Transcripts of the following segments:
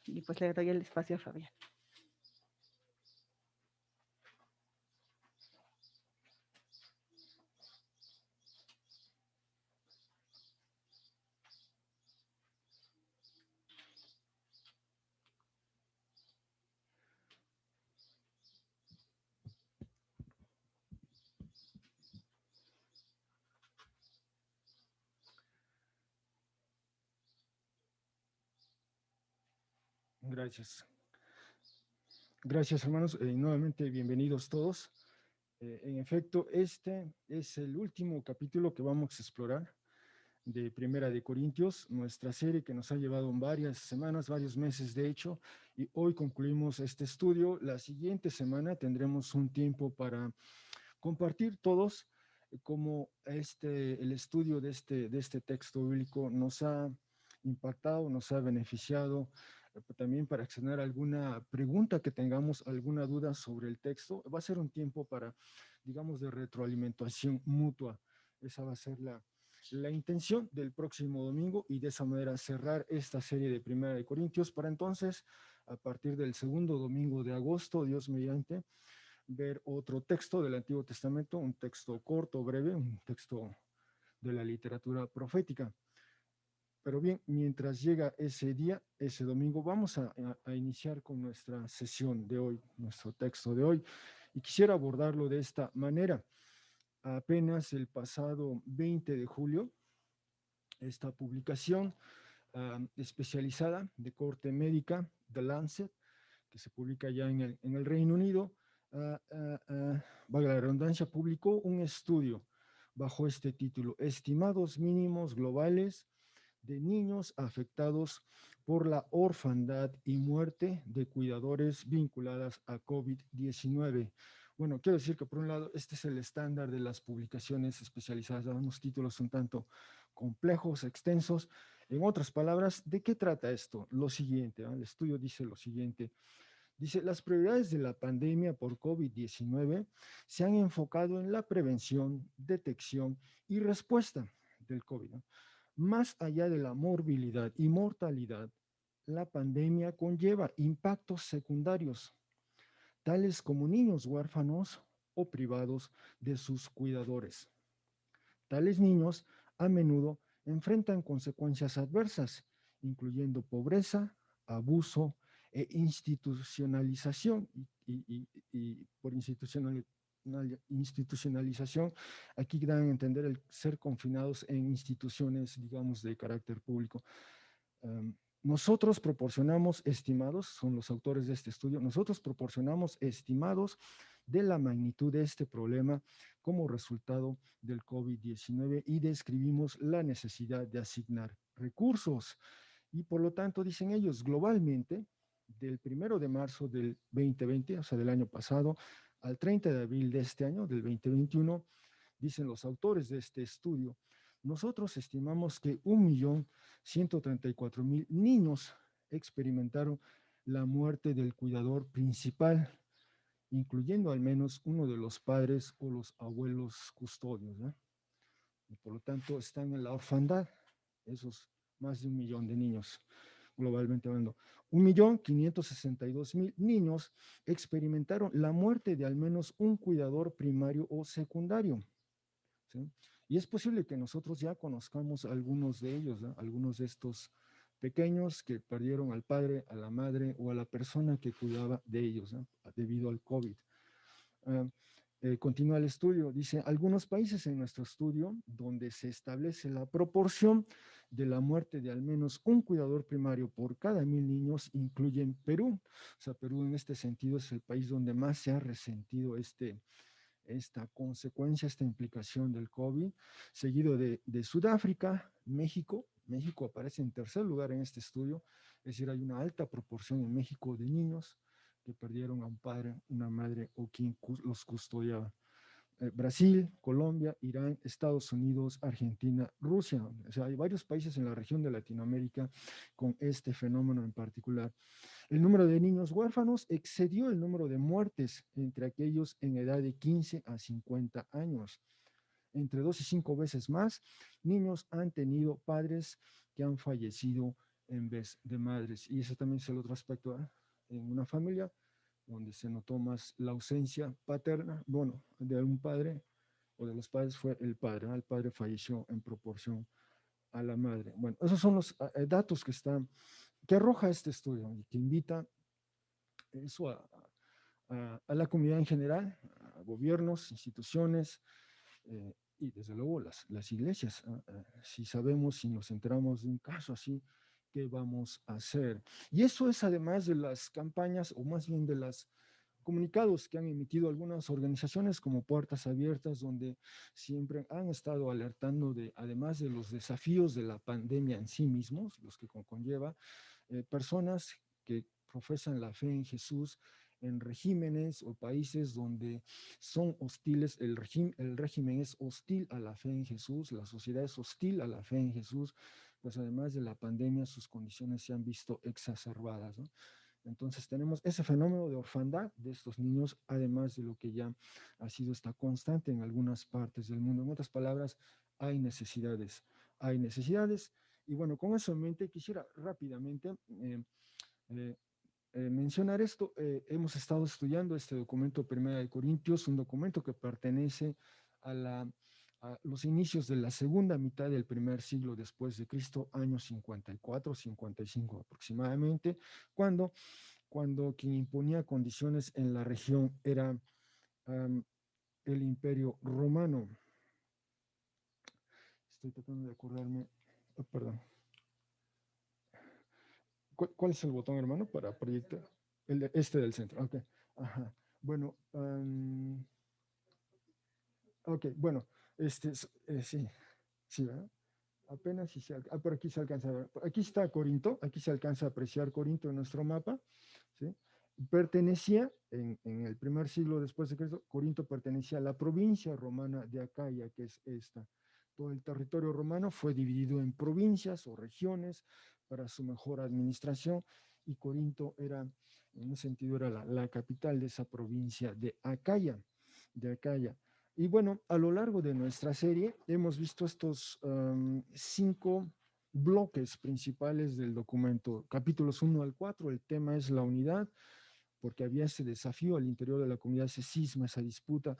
Y pues le doy el espacio a Fabián. Gracias. Gracias, hermanos. Nuevamente, bienvenidos todos. En efecto, este es el último capítulo que vamos a explorar de Primera de Corintios, nuestra serie que nos ha llevado varias semanas, varios meses de hecho, y hoy concluimos este estudio. La siguiente semana tendremos un tiempo para compartir todos cómo el estudio de este texto bíblico nos ha impactado, nos ha beneficiado, también para accionar alguna pregunta que tengamos, alguna duda sobre el texto. Va a ser un tiempo para, digamos, de retroalimentación mutua. Esa va a ser la intención del próximo domingo y de esa manera cerrar esta serie de Primera de Corintios para entonces, a partir del segundo domingo de agosto, Dios mediante, ver otro texto del Antiguo Testamento, un texto corto, breve, un texto de la literatura profética. Pero bien, mientras llega ese día, ese domingo, vamos a iniciar con nuestra sesión de hoy, nuestro texto de hoy. Y quisiera abordarlo de esta manera. Apenas el pasado 20 de julio, esta publicación especializada de corte médica, The Lancet, que se publica ya en el Reino Unido, valga la redundancia, publicó un estudio bajo este título, Estimados mínimos globales de niños afectados por la orfandad y muerte de cuidadores vinculadas a COVID-19. Bueno, quiero decir que por un lado, este es el estándar de las publicaciones especializadas, unos títulos un tanto complejos, extensos. En otras palabras, ¿de qué trata esto? Lo siguiente, el estudio dice lo siguiente. Dice, las prioridades de la pandemia por COVID-19 se han enfocado en la prevención, detección y respuesta del COVID, ¿no? Más allá de la morbilidad y mortalidad, la pandemia conlleva impactos secundarios, tales como niños huérfanos o privados de sus cuidadores. Tales niños a menudo enfrentan consecuencias adversas, incluyendo pobreza, abuso e institucionalización. Y por institucionalización, aquí dan a entender el ser confinados en instituciones, digamos, de carácter público. Nosotros proporcionamos estimados, son los autores de este estudio, nosotros proporcionamos estimados de la magnitud de este problema como resultado del COVID-19 y describimos la necesidad de asignar recursos. Y por lo tanto, dicen ellos, globalmente, del 1 de marzo del 2020, o sea, del año pasado, al 30 de abril de este año, del 2021, dicen los autores de este estudio, nosotros estimamos que 1.134.000 niños experimentaron la muerte del cuidador principal, incluyendo al menos uno de los padres o los abuelos custodios, ¿no? Y por lo tanto están en la orfandad, esos más de 1 millón de niños, globalmente hablando. 1.562.000 niños experimentaron la muerte de al menos un cuidador primario o secundario, ¿sí? Y es posible que nosotros ya conozcamos algunos de ellos, ¿no? Algunos de estos pequeños que perdieron al padre, a la madre o a la persona que cuidaba de ellos, ¿no? Debido al COVID. Uh, continúa el estudio, dice, algunos países en nuestro estudio donde se establece la proporción de la muerte de al menos un cuidador primario por cada 1.000 niños incluyen Perú. O sea, Perú en este sentido es el país donde más se ha resentido esta consecuencia, esta implicación del COVID, seguido de Sudáfrica, México. México aparece en tercer lugar en este estudio, es decir, hay una alta proporción en México de niños que perdieron a un padre, una madre o quien los custodiaba. Brasil, Colombia, Irán, Estados Unidos, Argentina, Rusia. O sea, hay varios países en la región de Latinoamérica con este fenómeno en particular. El número de niños huérfanos excedió el número de muertes entre aquellos en edad de 15 a 50 años. Entre 2 y 5 veces más, niños han tenido padres que han fallecido en vez de madres. Y ese también es el otro aspecto, ¿eh? En una familia donde se notó más la ausencia paterna, bueno, de un padre o de los padres fue el padre, ¿no? El padre falleció en proporción a la madre. Bueno, esos son los datos que arroja este estudio y que invita eso a la comunidad en general, a gobiernos, instituciones, y desde luego las iglesias. Si sabemos, si nos enteramos de un caso así, ¿qué vamos a hacer? Y eso es además de las campañas, o más bien de los comunicados que han emitido algunas organizaciones como Puertas Abiertas, donde siempre han estado alertando de, además de los desafíos de la pandemia en sí mismos, los que conlleva, personas que profesan la fe en Jesús en regímenes o países donde son hostiles, el régimen es hostil a la fe en Jesús, la sociedad es hostil a la fe en Jesús, pues además de la pandemia sus condiciones se han visto exacerbadas, ¿no? Entonces tenemos ese fenómeno de orfandad de estos niños, además de lo que ya ha sido esta constante en algunas partes del mundo. En otras palabras, hay necesidades, y bueno, con eso en mente quisiera rápidamente eh, mencionar esto. Hemos estado estudiando este documento Primera de Corintios, un documento que pertenece a, a los inicios de la segunda mitad del primer siglo después de Cristo, años 54, 55 aproximadamente, cuando quien imponía condiciones en la región era el Imperio Romano. Estoy tratando de acordarme, oh, perdón. ¿Cuál es el botón, hermano, para proyectar? Este del centro, ok. Ajá. Bueno, ok, bueno, sí, sí, ¿verdad? Apenas si por aquí se alcanza a ver. Aquí está Corinto, aquí se alcanza a apreciar Corinto en nuestro mapa, ¿sí? Pertenecía, en el primer siglo después de Cristo, Corinto pertenecía a la provincia romana de Acaya, que es esta. Todo el territorio romano fue dividido en provincias o regiones para su mejor administración, y Corinto era, en un sentido, era la capital de esa provincia de Acaya, de Acaya. Y bueno, a lo largo de nuestra serie hemos visto estos 5 bloques principales del documento, capítulos 1 al 4. El tema es la unidad, porque había ese desafío al interior de la comunidad, ese cisma, esa disputa.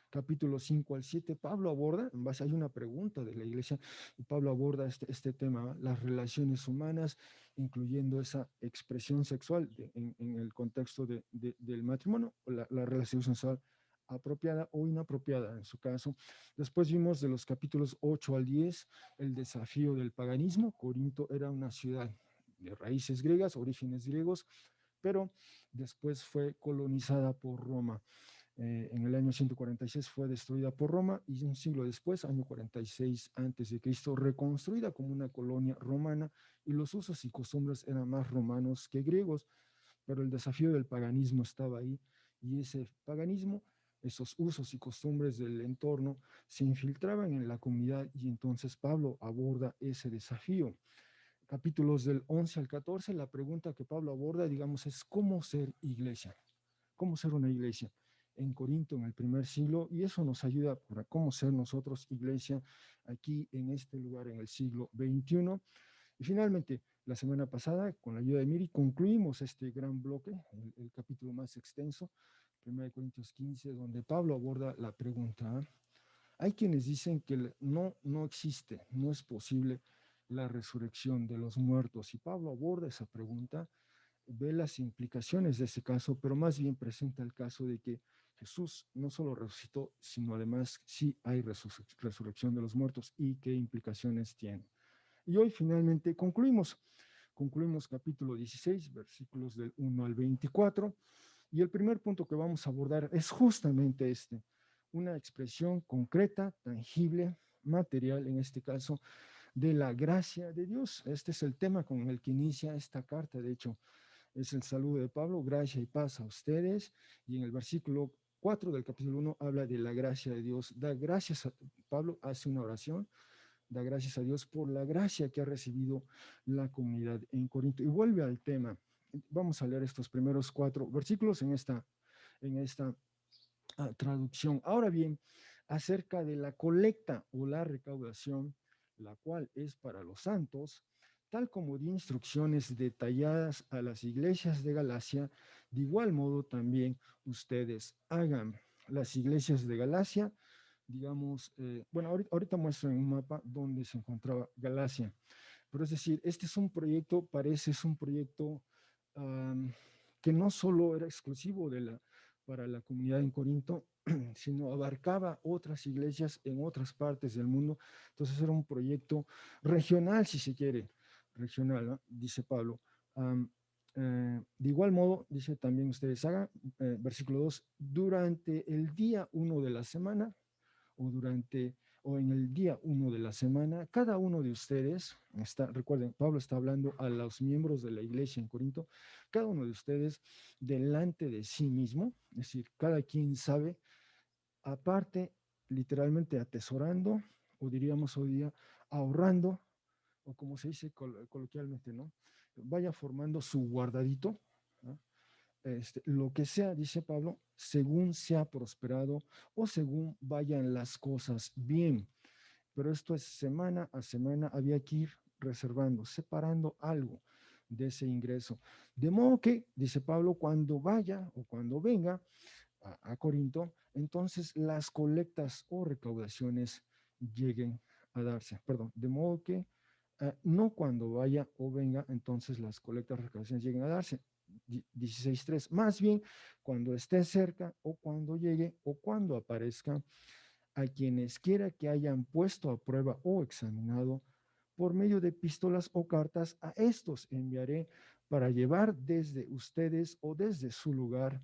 Capítulos 5 al 7, Pablo aborda, en base, hay una pregunta de la iglesia, y Pablo aborda este tema, las relaciones humanas, incluyendo esa expresión sexual en el contexto del matrimonio, la relación sexual apropiada o inapropiada en su caso. Después vimos de los capítulos 8 al 10 el desafío del paganismo. Corinto era una ciudad de raíces griegas, orígenes griegos, pero después fue colonizada por Roma. En el año 146 fue destruida por Roma, y un siglo después, año 46 antes de Cristo, reconstruida como una colonia romana, y los usos y costumbres eran más romanos que griegos, pero el desafío del paganismo estaba ahí, y ese paganismo, esos usos y costumbres del entorno se infiltraban en la comunidad, y entonces Pablo aborda ese desafío. Capítulos del 11 al 14, la pregunta que Pablo aborda, digamos, es cómo ser iglesia, cómo ser una iglesia en Corinto en el primer siglo, y eso nos ayuda para cómo ser nosotros iglesia aquí en este lugar en el siglo XXI. Y finalmente, la semana pasada, con la ayuda de Miri, concluimos este gran bloque, el capítulo más extenso, 1 Corintios 15, donde Pablo aborda la pregunta. Hay quienes dicen que no existe, no es posible la resurrección de los muertos, y Pablo aborda esa pregunta, ve las implicaciones de ese caso, pero más bien presenta el caso de que Jesús no solo resucitó, sino además sí hay resurrección de los muertos, y qué implicaciones tiene. Y hoy finalmente concluimos capítulo 16, versículos del 1 al 24, y el primer punto que vamos a abordar es justamente una expresión concreta, tangible, material en este caso, de la gracia de Dios. Este es el tema con el que inicia esta carta. De hecho, es el saludo de Pablo: gracia y paz a ustedes. Y en el versículo 4 del capítulo 1 habla de la gracia de Dios. Da gracias Pablo hace una oración, da gracias a Dios por la gracia que ha recibido la comunidad en Corinto. Y vuelve al tema. Vamos a leer estos primeros 4 versículos en esta traducción. Ahora bien, acerca de la colecta o la recaudación, la cual es para los santos, tal como dio instrucciones detalladas a las iglesias de Galacia, de igual modo también ustedes hagan. Las iglesias de Galacia, digamos, bueno, ahorita muestro en un mapa dónde se encontraba Galacia, pero es decir, este es un proyecto, parece es un proyecto um, que no solo era exclusivo para la comunidad en Corinto, sino abarcaba otras iglesias en otras partes del mundo. Entonces era un proyecto regional, si se quiere, regional, ¿no? Dice Pablo. De igual modo, dice también ustedes hagan, versículo 2, durante el día 1 de la semana o durante o en el día 1 de la semana, cada uno de ustedes, recuerden, Pablo está hablando a los miembros de la iglesia en Corinto, cada uno de ustedes delante de sí mismo, es decir, cada quien sabe, aparte, literalmente atesorando, o diríamos hoy día, ahorrando, o como se dice coloquialmente, ¿no? Vaya formando su guardadito, ¿no? Lo que sea, dice Pablo, según sea prosperado o según vayan las cosas bien. Pero esto es semana a semana, había que ir reservando, separando algo de ese ingreso. De modo que, dice Pablo, cuando vaya o cuando venga a Corinto, entonces las colectas o recaudaciones lleguen a darse. Perdón, de modo que no cuando vaya o venga, entonces las colectas o recaudaciones lleguen a darse. 16.3, más bien cuando esté cerca o cuando llegue o cuando aparezca, a quienes quiera que hayan puesto a prueba o examinado por medio de epístolas o cartas, a estos enviaré para llevar desde ustedes o desde su lugar,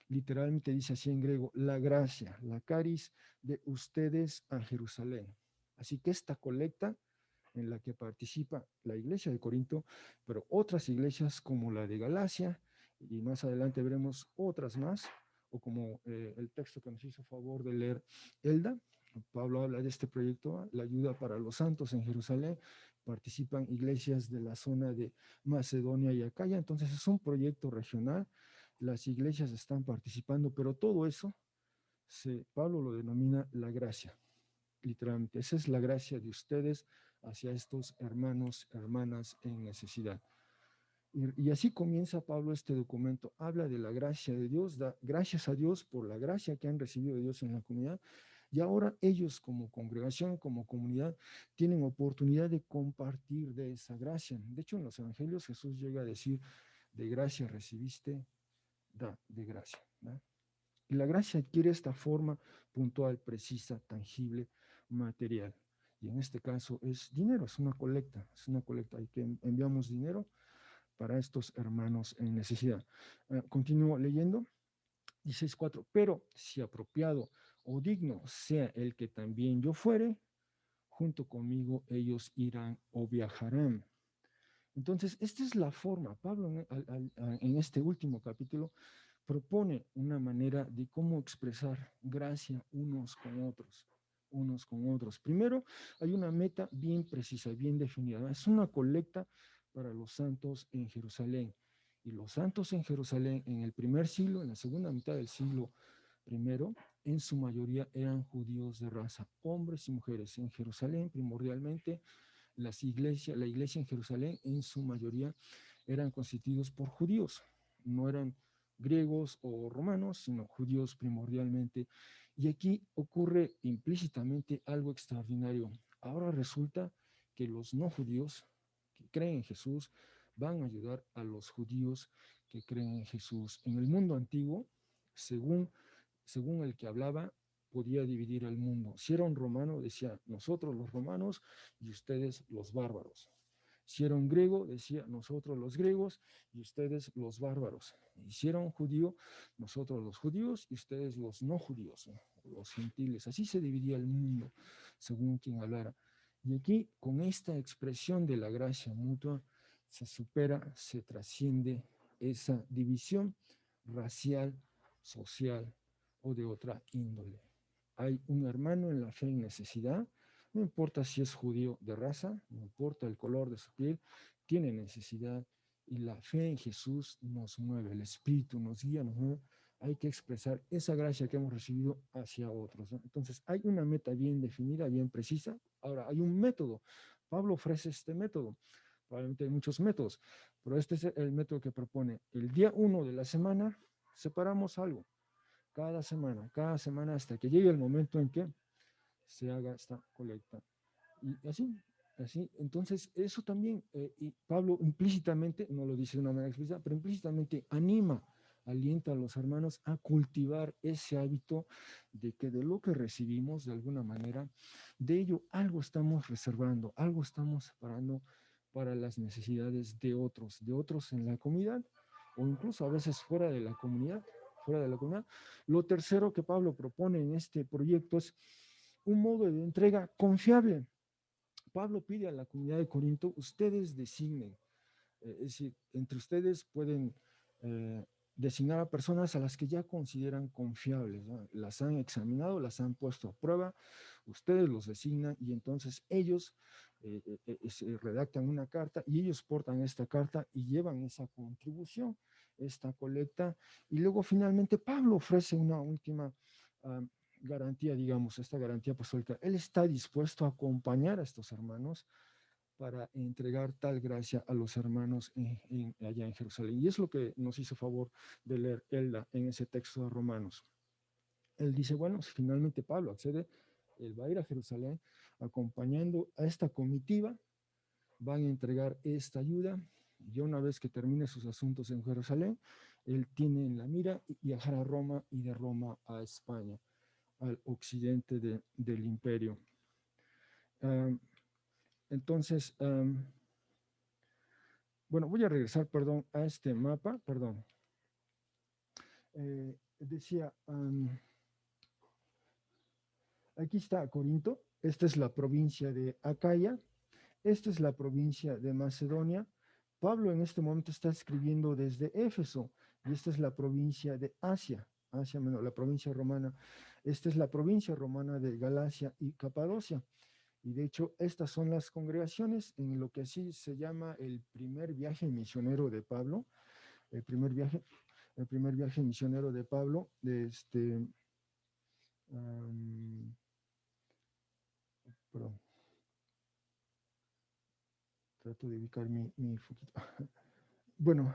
literalmente dice así en griego, la gracia, la caris de ustedes a Jerusalén. Así que esta colecta en la que participa la iglesia de Corinto, pero otras iglesias como la de Galacia, y más adelante veremos otras más, o como el texto que nos hizo favor de leer Elda, Pablo habla de este proyecto, la ayuda para los santos en Jerusalén, participan iglesias de la zona de Macedonia y Acaya, entonces es un proyecto regional, las iglesias están participando, pero todo eso, Pablo lo denomina la gracia, literalmente, esa es la gracia de ustedes hacia estos hermanos, hermanas en necesidad. Y así comienza Pablo este documento. Habla de la gracia de Dios, da gracias a Dios por la gracia que han recibido de Dios en la comunidad. Y ahora ellos como congregación, como comunidad, tienen oportunidad de compartir de esa gracia. De hecho, en los evangelios Jesús llega a decir, de gracia recibiste, da de gracia. ¿No? Y la gracia adquiere esta forma puntual, precisa, tangible, material. Y en este caso es dinero, es una colecta, hay que enviamos dinero para estos hermanos en necesidad. Continúo leyendo, 16.4, pero si apropiado o digno sea el que también yo fuere, junto conmigo ellos irán o viajarán. Entonces, esta es la forma. Pablo en este último capítulo propone una manera de cómo expresar gracia unos con otros, unos con otros. Primero, hay una meta bien precisa, bien definida. Es una colecta para los santos en Jerusalén. Y los santos en Jerusalén en el primer siglo, en la segunda mitad del siglo primero, en su mayoría eran judíos de raza, hombres y mujeres. En Jerusalén, primordialmente, la iglesia en Jerusalén, en su mayoría, eran constituidos por judíos. No eran griegos o romanos, sino judíos primordialmente. Y aquí ocurre implícitamente algo extraordinario. Ahora resulta que los no judíos que creen en Jesús van a ayudar a los judíos que creen en Jesús. En el mundo antiguo, según el que hablaba, podía dividir al mundo. Si era un romano, decía, nosotros los romanos y ustedes los bárbaros. Si era un griego, decía, nosotros los griegos y ustedes los bárbaros. Y si era un judío, nosotros los judíos y ustedes los no judíos, los gentiles. Así se dividía el mundo, según quien hablara. Y aquí, con esta expresión de la gracia mutua, se supera, se trasciende esa división racial, social o de otra índole. Hay un hermano en la fe en necesidad, no importa si es judío de raza, no importa el color de su piel, tiene necesidad y la fe en Jesús nos mueve, el Espíritu nos guía, nos mueve. Hay que expresar esa gracia que hemos recibido hacia otros, ¿no? Entonces, hay una meta bien definida, bien precisa. Ahora, hay un método. Pablo ofrece este método. Probablemente hay muchos métodos, pero este es el método que propone. El día 1 de la semana separamos algo, cada semana hasta que llegue el momento en que se haga esta colecta. Y así, entonces eso también, y Pablo implícitamente, no lo dice de una manera explícita, pero implícitamente alienta a los hermanos a cultivar ese hábito de que de lo que recibimos, de alguna manera, de ello algo estamos reservando, algo estamos separando para las necesidades de otros en la comunidad, o incluso a veces fuera de la comunidad. Lo tercero que Pablo propone en este proyecto es un modo de entrega confiable. Pablo pide a la comunidad de Corinto, ustedes designen, es decir, entre ustedes pueden designar a personas a las que ya consideran confiables, ¿no? Las han examinado, las han puesto a prueba, ustedes los designan y entonces ellos se redactan una carta y ellos portan esta carta y llevan esa contribución, esta colecta, y luego finalmente Pablo ofrece una última garantía, digamos, esta garantía apostólica. Él está dispuesto a acompañar a estos hermanos para entregar tal gracia a los hermanos allá en Jerusalén. Y es lo que nos hizo favor de leer Elda en ese texto de Romanos. Él dice, bueno, si finalmente Pablo accede, él va a ir a Jerusalén acompañando a esta comitiva, van a entregar esta ayuda, y una vez que termine sus asuntos en Jerusalén, él tiene en la mira viajar a Roma y de Roma a España, al occidente del imperio. Entonces, bueno, voy a regresar, perdón, a este mapa, perdón. Decía, aquí está Corinto, esta es la provincia de Acaya, esta es la provincia de Macedonia. Pablo en este momento está escribiendo desde Éfeso, y esta es la provincia de Asia, la provincia romana. Esta es la provincia romana de Galacia y Capadocia. Y de hecho, estas son las congregaciones en lo que así se llama el primer viaje misionero de Pablo, el primer viaje misionero de Pablo, perdón, trato de ubicar mi foquito. Bueno,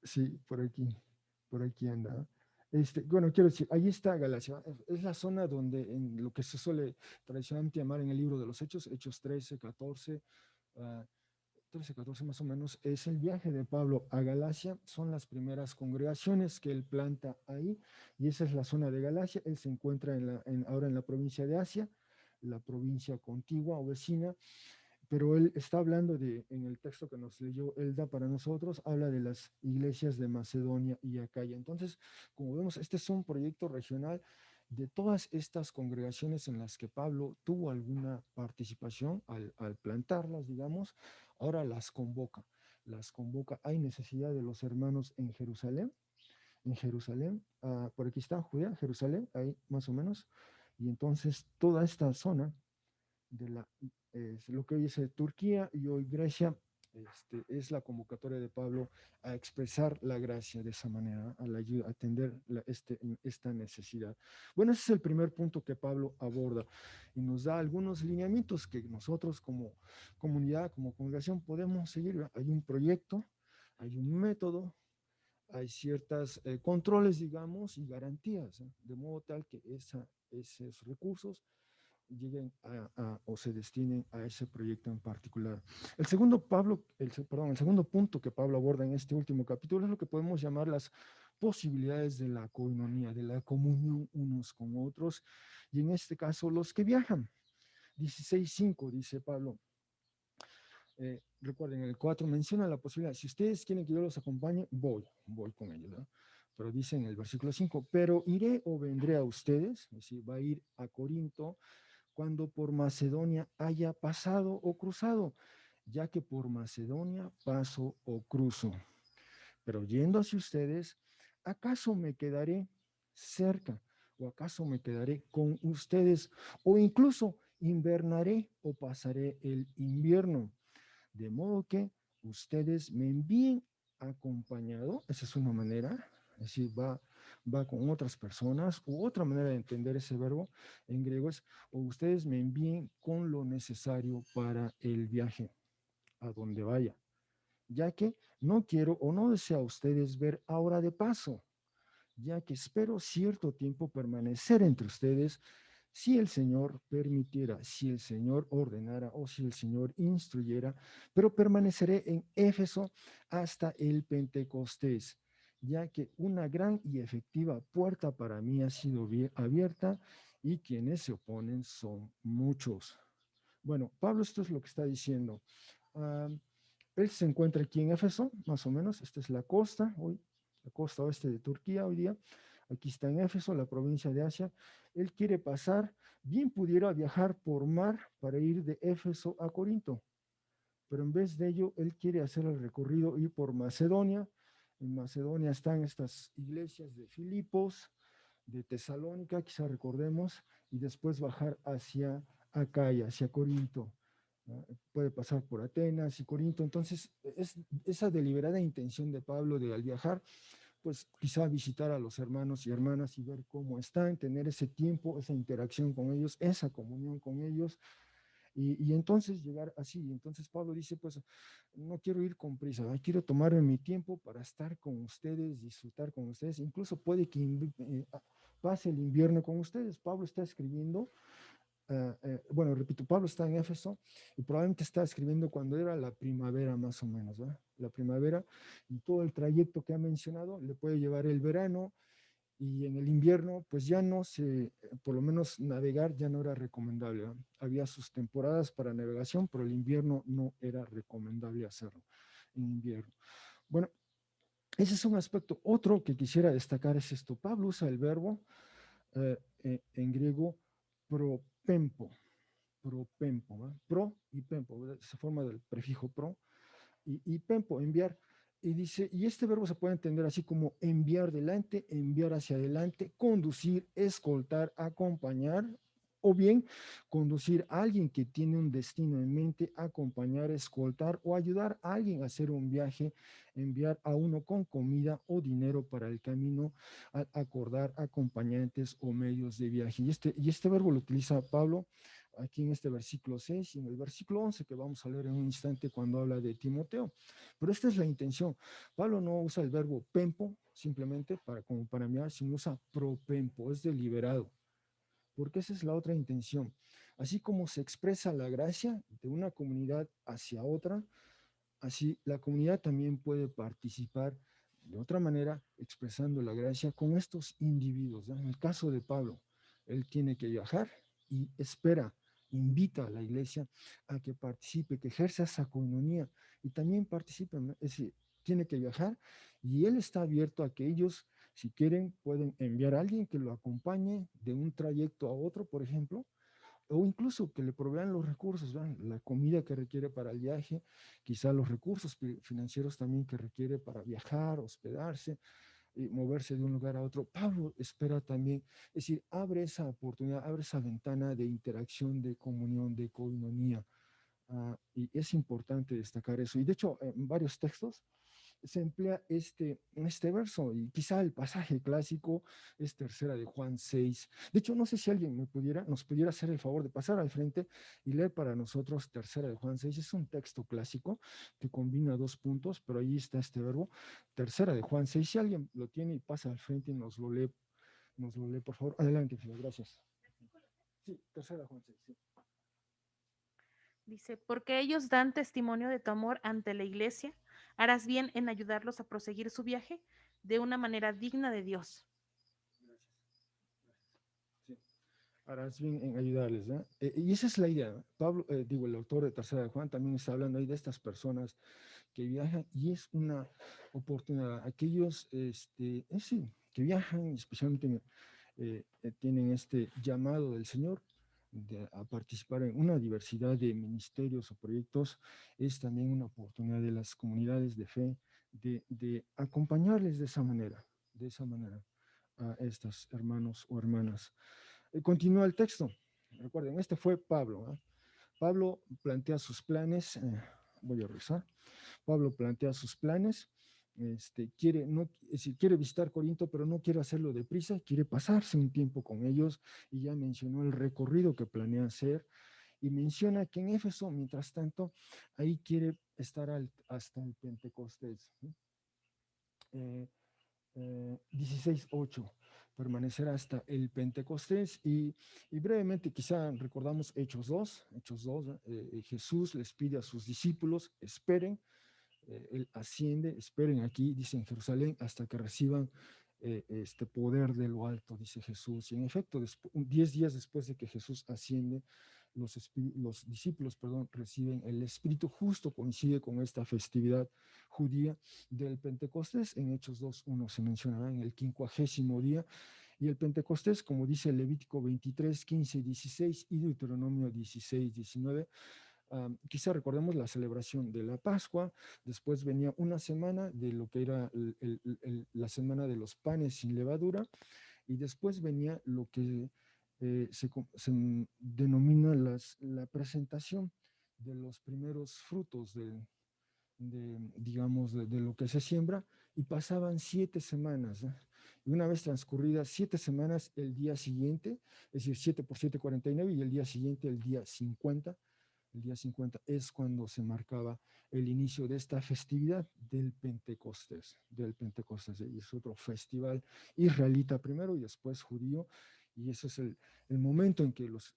sí, por aquí anda. Bueno, quiero decir, ahí está Galacia, es la zona donde en lo que se suele tradicionalmente llamar en el libro de los Hechos, Hechos 13, 14, 13, 14 más o menos, es el viaje de Pablo a Galacia, son las primeras congregaciones que él planta ahí, y esa es la zona de Galacia. Él se encuentra ahora en la provincia de Asia, la provincia contigua o vecina, pero él está hablando en el texto que nos leyó Elda para nosotros, habla de las iglesias de Macedonia y Acaya. Entonces, como vemos, este es un proyecto regional de todas estas congregaciones en las que Pablo tuvo alguna participación al plantarlas, digamos, ahora las convoca. Hay necesidad de los hermanos en Jerusalén, por aquí está Judea, Jerusalén, ahí más o menos, y entonces toda esta zona es lo que hoy es Turquía y hoy Grecia, es la convocatoria de Pablo a expresar la gracia de esa manera, a la ayuda, a atender esta necesidad. Bueno, ese es el primer punto que Pablo aborda y nos da algunos lineamientos que nosotros como comunidad, como congregación podemos seguir. Hay un proyecto, hay un método, hay ciertos controles, digamos, y garantías, ¿eh? De modo tal que esos recursos lleguen o se destinen a ese proyecto en particular. El segundo punto que Pablo aborda en este último capítulo es lo que podemos llamar las posibilidades de la coinonía, de la comunión unos con otros, y en este caso los que viajan. 16:5 dice Pablo. Recuerden, el 4 menciona la posibilidad, si ustedes quieren que yo los acompañe, voy con ellos, ¿no? Pero dice en el versículo 5, pero iré o vendré a ustedes, es decir, va a ir a Corinto, cuando por Macedonia haya pasado o cruzado, ya que por Macedonia paso o cruzo. Pero yendo hacia ustedes, ¿acaso me quedaré cerca? ¿O acaso me quedaré con ustedes? ¿O incluso invernaré o pasaré el invierno? De modo que ustedes me envíen acompañado, esa es una manera, es decir, va con otras personas, u otra manera de entender ese verbo en griego es, o ustedes me envíen con lo necesario para el viaje. a donde vaya, ya que no quiero o no deseo a ustedes ver ahora de paso, ya que espero cierto tiempo permanecer entre ustedes, si el Señor permitiera, si el Señor ordenara o si el Señor instruyera, pero permaneceré en Éfeso hasta el Pentecostés, ya que una gran y efectiva puerta para mí ha sido abierta y quienes se oponen son muchos. Bueno, Pablo esto es lo que está diciendo. Ah, él se encuentra aquí en Éfeso, más o menos. Esta es la costa, hoy, la costa oeste de Turquía hoy día. Aquí está en Éfeso, la provincia de Asia. Él quiere pasar, bien pudiera viajar por mar para ir de Éfeso a Corinto, pero en vez de ello, él quiere hacer el recorrido, ir por Macedonia. En Macedonia están estas iglesias de Filipos, de Tesalónica, quizá recordemos, y después bajar hacia Acaya, hacia Corinto. ¿No? Puede pasar por Atenas y Corinto. Entonces, es esa deliberada intención de Pablo de al viajar, pues quizá visitar a los hermanos y hermanas y ver cómo están, tener ese tiempo, esa interacción con ellos, esa comunión con ellos, y entonces llegar así. Entonces Pablo dice, pues no quiero ir con prisa, ¿no? Quiero tomarme mi tiempo para estar con ustedes, disfrutar con ustedes, incluso puede que pase el invierno con ustedes. Pablo está escribiendo, bueno, repito, Pablo está en Éfeso y probablemente está escribiendo cuando era la primavera más o menos, ¿verdad? La primavera, y todo el trayecto que ha mencionado le puede llevar el verano, y en el invierno pues ya no se, por lo menos navegar ya no era recomendable, ¿no? Había sus temporadas para navegación, pero el invierno no era recomendable hacerlo en invierno. Bueno, ese es un aspecto. Otro que quisiera destacar es esto. Pablo usa el verbo en griego propempo, propempo, ¿no? Pro y pempo, ¿verdad? Se forma del prefijo pro y pempo, enviar. Y dice, y este verbo se puede entender así como enviar delante, enviar hacia adelante, conducir, escoltar, acompañar, o bien conducir a alguien que tiene un destino en mente, acompañar, escoltar o ayudar a alguien a hacer un viaje, enviar a uno con comida o dinero para el camino, acordar acompañantes o medios de viaje. Y este verbo lo utiliza Pablo aquí en este versículo 6 y en el versículo 11 que vamos a leer en un instante cuando habla de Timoteo. Pero esta es la intención. Pablo no usa el verbo pempo simplemente como para mirar, sino usa propempo, es deliberado, porque esa es la otra intención. Así como se expresa la gracia de una comunidad hacia otra, así la comunidad también puede participar de otra manera expresando la gracia con estos individuos, ¿no? En el caso de Pablo, él tiene que viajar y espera, invita a la iglesia a que participe, que ejerza esa coinonía y también participe, ¿no? Es decir, tiene que viajar y él está abierto a que ellos, si quieren, pueden enviar a alguien que lo acompañe de un trayecto a otro, por ejemplo, o incluso que le provean los recursos, ¿verdad? La comida que requiere para el viaje, quizá los recursos financieros también que requiere para viajar, hospedarse, y moverse de un lugar a otro. Pablo espera también, es decir, abre esa oportunidad, abre esa ventana de interacción, de comunión, de coinonía. Y es importante destacar eso. Y de hecho, en varios textos se emplea este verso, y quizá el pasaje clásico es tercera de Juan 6. De hecho, no sé si alguien nos pudiera hacer el favor de pasar al frente y leer para nosotros tercera de Juan 6. Es un texto clásico que combina dos puntos, pero ahí está este verbo, tercera de Juan 6. Si alguien lo tiene y pasa al frente y nos lo lee, por favor. Adelante, Fila, gracias. Sí, tercera de Juan 6, sí. Dice, porque ellos dan testimonio de tu amor ante la iglesia, harás bien en ayudarlos a proseguir su viaje de una manera digna de Dios. Gracias. Sí. Harás bien en ayudarles, ¿no? Y esa es la idea, ¿no? Pablo, digo, el autor de Tercera de Juan también está hablando ahí de estas personas que viajan y es una oportunidad. Aquellos sí, que viajan, especialmente tienen este llamado del Señor a participar en una diversidad de ministerios o proyectos, es también una oportunidad de las comunidades de fe de acompañarles de esa manera a estos hermanos o hermanas. Continúa el texto. Recuerden, este fue Pablo, ¿eh? Pablo plantea sus planes. Voy a rezar. Pablo plantea sus planes. Quiere, no, es decir, quiere visitar Corinto, pero no quiere hacerlo deprisa, quiere pasarse un tiempo con ellos y ya mencionó el recorrido que planea hacer y menciona que en Éfeso, mientras tanto, ahí quiere estar hasta el Pentecostés. 16:8, permanecerá hasta el Pentecostés y brevemente quizá recordamos Hechos 2, Jesús les pide a sus discípulos, esperen, él asciende, esperen aquí, dice en Jerusalén, hasta que reciban este poder de lo alto, dice Jesús. Y en efecto, 10 días después de que Jesús asciende, los discípulos, perdón, reciben el Espíritu. Justo coincide con esta festividad judía del Pentecostés. En Hechos 2:1 se mencionará en el 50º día. Y el Pentecostés, como dice Levítico 23, 15 y 16 y Deuteronomio 16, 19, quizá recordemos la celebración de la Pascua. Después venía una semana de lo que era la semana de los panes sin levadura, y después venía lo que se denomina la presentación de los primeros frutos digamos, de lo que se siembra, y pasaban 7 semanas, ¿no? Y una vez transcurridas 7 semanas, el día siguiente, es decir, 7 por 7, 49, y el día siguiente, el día 50 es cuando se marcaba el inicio de esta festividad del Pentecostés, y es otro festival israelita primero y después judío, y ese es el momento en que los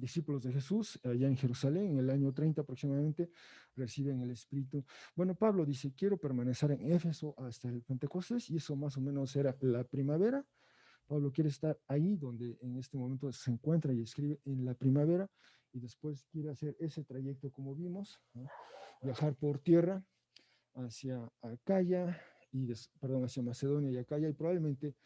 discípulos de Jesús, allá en Jerusalén, en el año 30 aproximadamente, reciben el Espíritu. Bueno, Pablo dice, quiero permanecer en Éfeso hasta el Pentecostés, y eso más o menos era la primavera. Pablo quiere estar ahí donde en este momento se encuentra y escribe en la primavera, y después quiere hacer ese trayecto como vimos, ¿no? Viajar por tierra hacia Acaya, hacia Macedonia y Acaya, y probablemente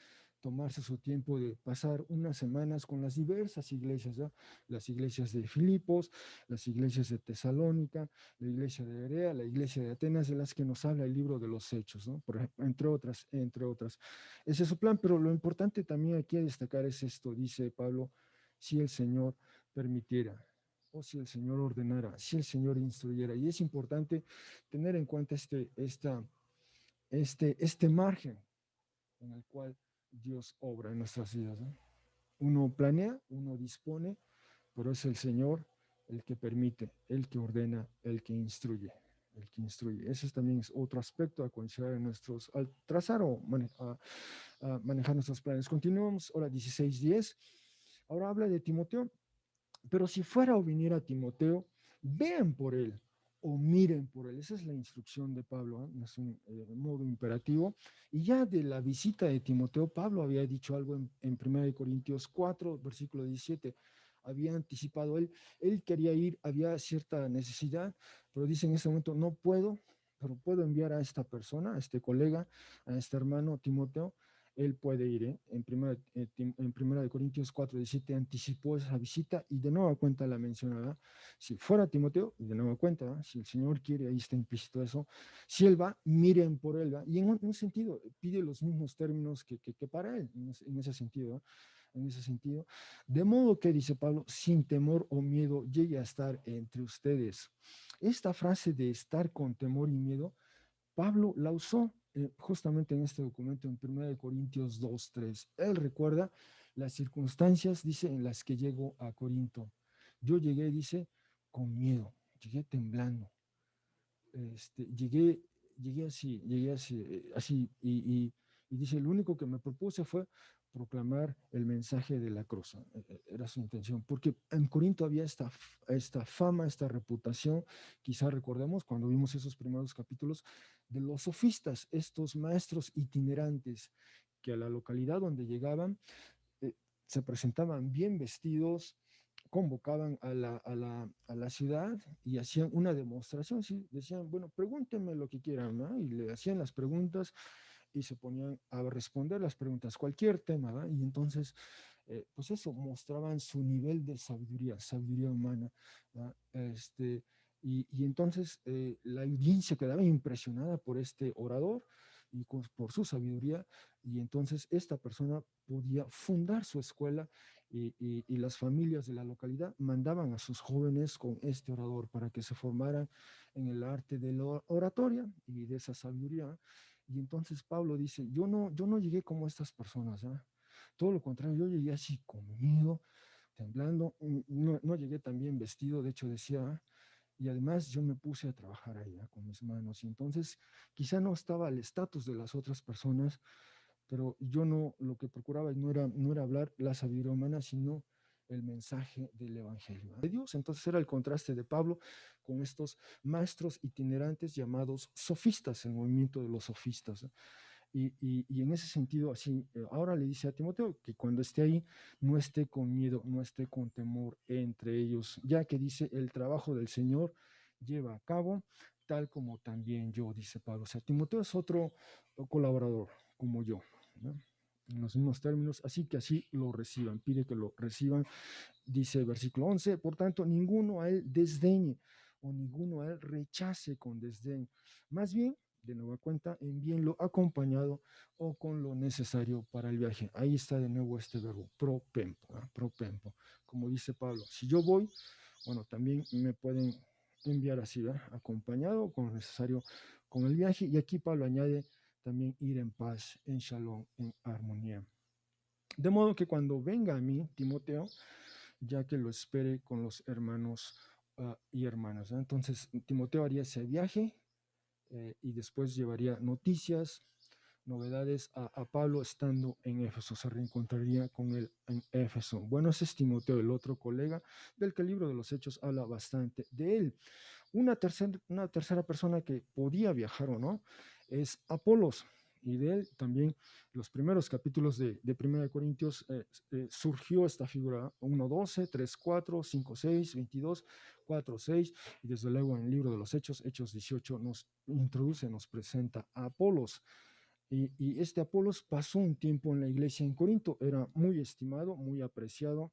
tomarse su tiempo de pasar unas semanas con las diversas iglesias, ¿ya? Las iglesias de Filipos, las iglesias de Tesalónica, la iglesia de Berea, la iglesia de Atenas, de las que nos habla el libro de los Hechos, ¿no? Por ejemplo, entre otras. Ese es su plan, pero lo importante también aquí a destacar es esto, dice Pablo: si el Señor permitiera, o si el Señor ordenara, si el Señor instruyera. Y es importante tener en cuenta este margen en el cual Dios obra en nuestras vidas, ¿no? Uno planea, uno dispone, pero es el Señor el que permite, el que ordena, el que instruye. Ese también es otro aspecto a considerar al trazar o a manejar nuestros planes. Continuamos, ahora 16:10. Ahora habla de Timoteo. Pero si fuera o viniera Timoteo, vean por él o miren por él. Esa es la instrucción de Pablo, ¿eh? Es un modo imperativo. Y ya de la visita de Timoteo, Pablo había dicho algo en 1 Corintios 4, versículo 17. Había anticipado él quería ir, había cierta necesidad, pero dice en este momento: no puedo, pero puedo enviar a esta persona, a este colega, a este hermano Timoteo. Él puede ir, ¿eh? En primera de Corintios 4:17 anticipó esa visita, y de nueva cuenta la mencionará. Si fuera Timoteo, y de nueva cuenta, ¿eh? Si el Señor quiere, ahí está implícito eso. Si él va, miren por él, ¿va? Y en un sentido, pide los mismos términos que para él, en ese sentido, ¿eh? En ese sentido. De modo que, dice Pablo, sin temor o miedo llegue a estar entre ustedes. Esta frase de estar con temor y miedo, Pablo la usó justamente en este documento en 1 Corintios 2:3. Él recuerda las circunstancias, dice, en las que llegó a Corinto. Yo llegué, dice, con miedo, llegué temblando. Llegué así, y dice, lo único que me propuse fue proclamar el mensaje de la cruz. Era su intención, porque en Corinto había esta fama, esta reputación. Quizá recordemos cuando vimos esos primeros capítulos de los sofistas, estos maestros itinerantes que a la localidad donde llegaban eh, se presentaban bien vestidos, convocaban a la ciudad y hacían una demostración, ¿sí? Decían, bueno, pregúntenme lo que quieran, ¿no? Y le hacían las preguntas y se ponían a responder las preguntas, cualquier tema, ¿no? Y entonces, pues eso, mostraban su nivel de sabiduría humana, ¿no? Y entonces la audiencia quedaba impresionada por este orador y por su sabiduría, y entonces esta persona podía fundar su escuela, y las familias de la localidad mandaban a sus jóvenes con este orador para que se formaran en el arte de la oratoria y de esa sabiduría. Y entonces Pablo dice, yo no llegué como estas personas, ¿eh? Todo lo contrario, yo llegué así con miedo, temblando, no llegué tan bien vestido, de hecho decía, y además yo me puse a trabajar ahí con mis manos, y entonces quizá no estaba al estatus de las otras personas, pero yo no, lo que procuraba no era hablar la sabiduría humana, sino el mensaje del Evangelio de Dios. Entonces era el contraste de Pablo con estos maestros itinerantes llamados sofistas, el movimiento de los sofistas. Y en ese sentido, así, ahora le dice a Timoteo que cuando esté ahí, no esté con miedo, no esté con temor entre ellos, ya que dice, el trabajo del Señor lleva a cabo, tal como también yo, dice Pablo. O sea, Timoteo es otro colaborador, como yo, ¿no? En los mismos términos, así que así lo reciban, pide que lo reciban, dice el versículo 11, por tanto, ninguno a él desdeñe o ninguno a él rechace con desdén, más bien, de nueva cuenta, envíenlo acompañado o con lo necesario para el viaje. Ahí está de nuevo este verbo, propempo, ¿eh? Propempo. Como dice Pablo, si yo voy, bueno, también me pueden enviar así, ¿verdad? Acompañado con lo necesario con el viaje. Y aquí Pablo añade también ir en paz, en shalom, en armonía. De modo que cuando venga a mí, Timoteo, ya que lo espere con los hermanos y hermanas, ¿no? Entonces, Timoteo haría ese viaje y después llevaría noticias, novedades a Pablo estando en Éfeso, se reencontraría con él en Éfeso. Bueno, ese es Timoteo, el otro colega del que el libro de los Hechos habla bastante de él. Una tercera persona que podía viajar o no es Apolos. Y de él también los primeros capítulos de 1 de Corintios surgió esta figura 1:12, 3:4, 5:6, 22, 4:6 y desde luego en el libro de los Hechos, Hechos 18 nos introduce, nos presenta a Apolos. Y este Apolos pasó un tiempo en la iglesia en Corinto, era muy estimado, muy apreciado,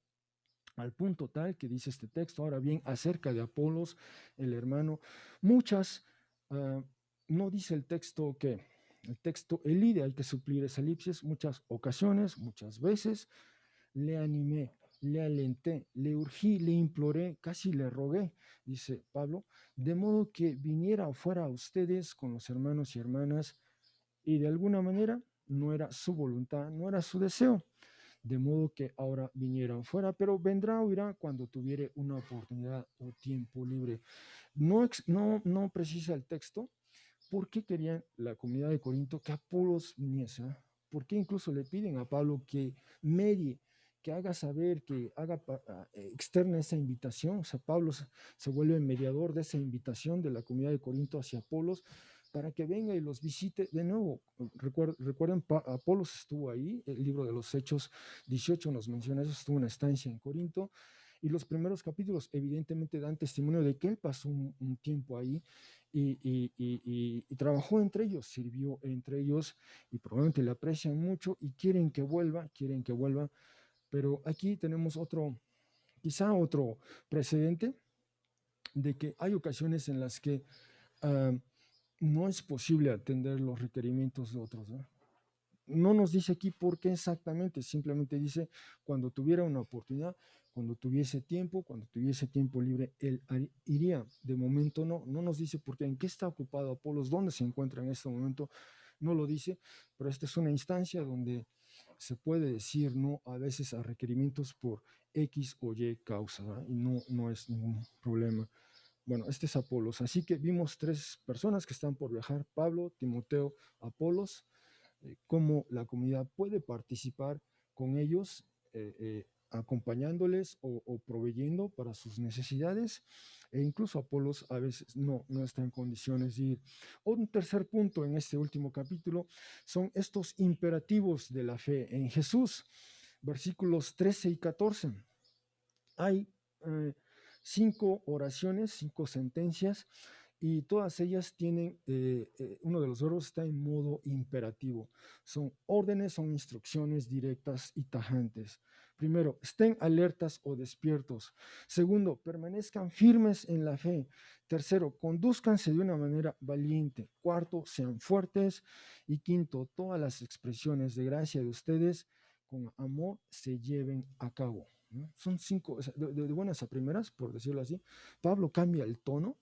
al punto tal que dice este texto, ahora bien, acerca de Apolos, el hermano, muchas, no dice el texto que, el texto elide, hay que suplir esa elipsis, muchas ocasiones, muchas veces, le animé, le alenté, le urgí, le imploré, casi le rogué, dice Pablo, de modo que viniera o fuera a ustedes con los hermanos y hermanas, y de alguna manera no era su voluntad, no era su deseo, de modo que ahora vinieran fuera, pero vendrá o irá cuando tuviere una oportunidad o tiempo libre. No precisa el texto por qué querían la comunidad de Corinto que Apolos viniese, ¿eh? ¿Por qué incluso le piden a Pablo que medie, que haga saber, que haga externa esa invitación? O sea, Pablo se vuelve mediador de esa invitación de la comunidad de Corinto hacia Apolos para que venga y los visite de nuevo. Recuerden, Apolos estuvo ahí, el libro de los Hechos 18 nos menciona eso, estuvo una estancia en Corinto, y los primeros capítulos evidentemente dan testimonio de que él pasó un tiempo ahí y trabajó entre ellos, sirvió entre ellos, y probablemente le aprecian mucho y quieren que vuelva, pero aquí tenemos quizá otro precedente de que hay ocasiones en las que no es posible atender los requerimientos de otros, ¿no? No nos dice aquí por qué exactamente, simplemente dice cuando tuviera una oportunidad, cuando tuviese tiempo libre, él iría. De momento no nos dice por qué, en qué está ocupado Apolos, dónde se encuentra en este momento, no lo dice, pero esta es una instancia donde se puede decir no a veces a requerimientos por X o Y causa, ¿verdad? Y no es ningún problema. Bueno, este es Apolos, así que vimos tres personas que están por viajar, Pablo, Timoteo, Apolos, cómo la comunidad puede participar con ellos, acompañándoles o proveyendo para sus necesidades, e incluso Apolos a veces no está en condiciones de ir. Un tercer punto en este último capítulo son estos imperativos de la fe en Jesús, versículos 13 y 14. Hay 5 oraciones, 5 sentencias, y todas ellas tienen, uno de los verbos está en modo imperativo. Son órdenes, son instrucciones directas y tajantes. Primero, estén alertas o despiertos. Segundo, permanezcan firmes en la fe. Tercero, condúzcanse de una manera valiente. Cuarto, sean fuertes. Y quinto, todas las expresiones de gracia de ustedes con amor se lleven a cabo, ¿no? Son 5, o sea, de buenas a primeras, por decirlo así. Pablo cambia el tono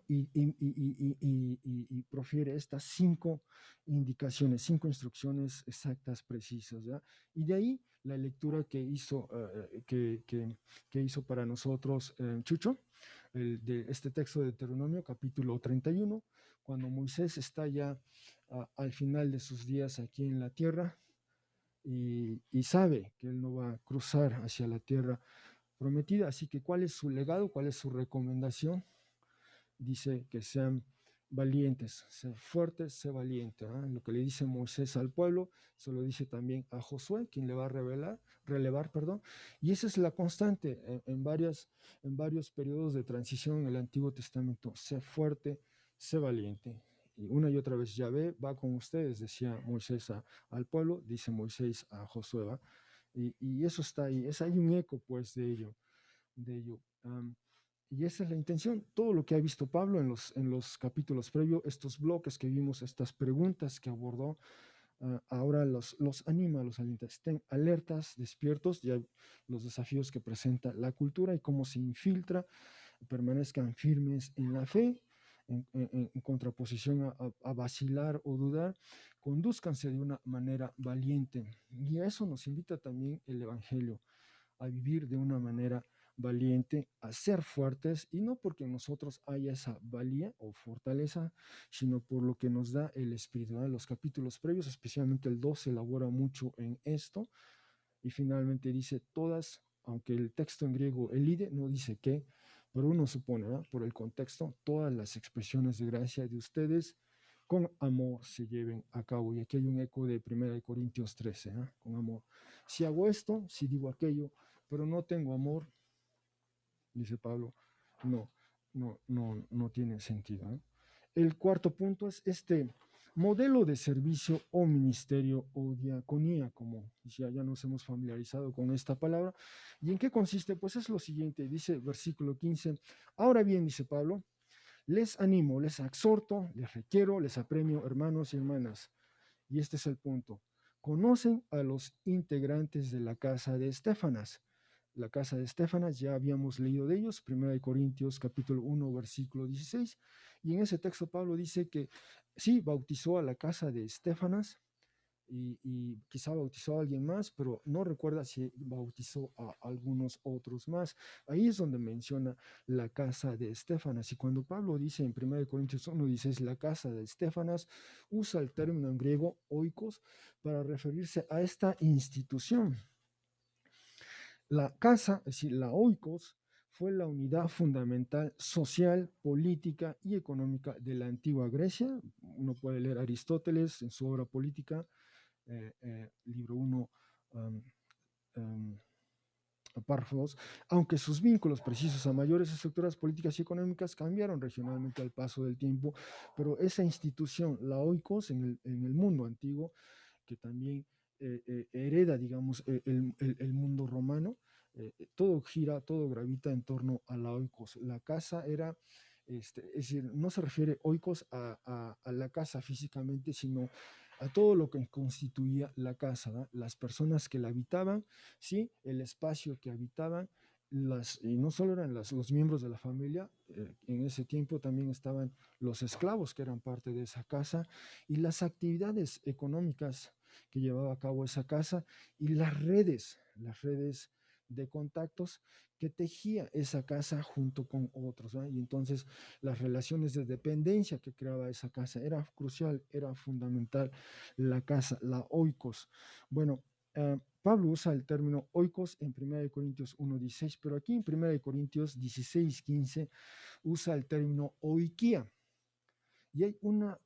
y profiere estas 5 indicaciones, 5 instrucciones exactas, precisas, ¿ya? Y de ahí la lectura que hizo, que hizo para nosotros Chucho, de este texto de Deuteronomio, capítulo 31, cuando Moisés está ya al final de sus días aquí en la tierra y sabe que él no va a cruzar hacia la tierra prometida. Así que, ¿cuál es su legado? ¿Cuál es su recomendación? Dice que sean valientes, sé fuertes, sé valiente. Lo que le dice Moisés al pueblo, se lo dice también a Josué, quien le va a relevar, perdón. Y esa es la constante en varios periodos de transición en el Antiguo Testamento. Sé fuerte, sé valiente. Y una y otra vez Yahvé va con ustedes, decía Moisés al pueblo, dice Moisés a Josué. ¿Va? Y eso está ahí, hay un eco pues de ello. Y esa es la intención, todo lo que ha visto Pablo en los capítulos previos, estos bloques que vimos, estas preguntas que abordó, ahora los anima, los alienta, estén alertas, despiertos, ya los desafíos que presenta la cultura y cómo se infiltra, permanezcan firmes en la fe, en contraposición a vacilar o dudar, conduzcanse de una manera valiente. Y a eso nos invita también el Evangelio, a vivir de una manera valiente, a ser fuertes, y no porque en nosotros haya esa valía o fortaleza, sino por lo que nos da el Espíritu. Los capítulos previos, especialmente el 2, se elabora mucho en esto, y finalmente dice todas, aunque el texto en griego, elide, no dice qué, pero uno supone, por el contexto, todas las expresiones de gracia de ustedes con amor se lleven a cabo. Y aquí hay un eco de 1 Corintios 13, con amor. Si hago esto, si digo aquello, pero no tengo amor, dice Pablo, no tiene sentido. El cuarto punto es este modelo de servicio o ministerio o diaconía, como ya nos hemos familiarizado con esta palabra. ¿Y en qué consiste? Pues es lo siguiente, dice versículo 15, ahora bien, dice Pablo, les animo, les exhorto, les requiero, les apremio, hermanos y hermanas. Y este es el punto. Conocen a los integrantes de la casa de Estéfanas. La casa de Estéfanas, ya habíamos leído de ellos, 1 Corintios capítulo 1, versículo 16. Y en ese texto Pablo dice que sí, bautizó a la casa de Estéfanas, y quizá bautizó a alguien más, pero no recuerda si bautizó a algunos otros más. Ahí es donde menciona la casa de Estéfanas. Y cuando Pablo dice en 1 Corintios 1, dice es la casa de Estéfanas, usa el término en griego oikos para referirse a esta institución. La casa, es decir, la oikos, fue la unidad fundamental social, política y económica de la antigua Grecia. Uno puede leer Aristóteles en su obra política, libro 1, párrafo 2, aunque sus vínculos precisos a mayores estructuras políticas y económicas cambiaron regionalmente al paso del tiempo, pero esa institución, la oikos, en el mundo antiguo, que también hereda, digamos, el mundo romano, todo gira, todo gravita en torno a la oikos. La casa era, es decir, no se refiere oikos a la casa físicamente, sino a todo lo que constituía la casa, ¿no? Las personas que la habitaban, ¿sí? El espacio que habitaban, y no solo eran los miembros de la familia, en ese tiempo también estaban los esclavos que eran parte de esa casa, y las actividades económicas que llevaba a cabo esa casa, y las redes de contactos que tejía esa casa junto con otros, ¿no? Y entonces las relaciones de dependencia que creaba esa casa era crucial, era fundamental la casa, la oikos. Bueno, Pablo usa el término oikos en 1 Corintios 1:16, pero aquí en 1 Corintios 16:15 usa el término oikia. Y hay una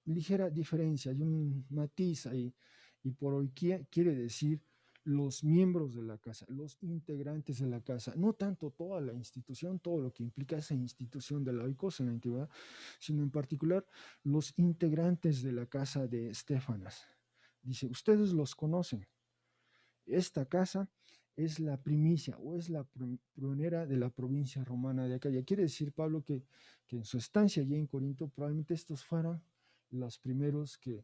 ligera diferencia, hay un matiz ahí. Y por oikia quiere decir los miembros de la casa, los integrantes de la casa, no tanto toda la institución, todo lo que implica esa institución de la oikos en la antigüedad, sino en particular los integrantes de la casa de Estéfanas. Dice, ustedes los conocen. Esta casa es la primicia o es la pionera de la provincia romana de Acaya. Quiere decir Pablo que en su estancia allí en Corinto probablemente estos fueran los primeros que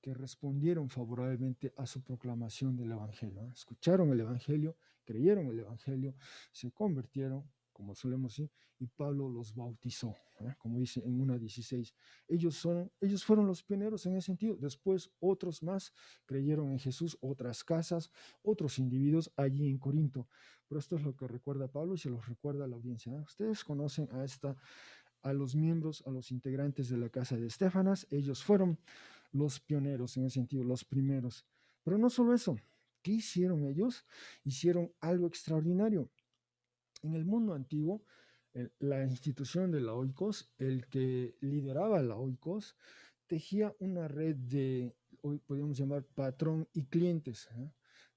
respondieron favorablemente a su proclamación del Evangelio. Escucharon el Evangelio, creyeron el Evangelio, se convirtieron como solemos decir, y Pablo los bautizó, como dice en 1:16. Ellos fueron los pioneros en ese sentido. Después otros más creyeron en Jesús, otras casas, otros individuos allí en Corinto. Pero esto es lo que recuerda Pablo y se los recuerda a la audiencia. Ustedes conocen a los miembros, a los integrantes de la casa de Estéfanas. Ellos fueron los pioneros en ese sentido, los primeros. Pero no solo eso. ¿Qué hicieron ellos? Hicieron algo extraordinario. En el mundo antiguo, la institución de la oikos, el que lideraba la oikos, tejía una red de, hoy podríamos llamar patrón y clientes,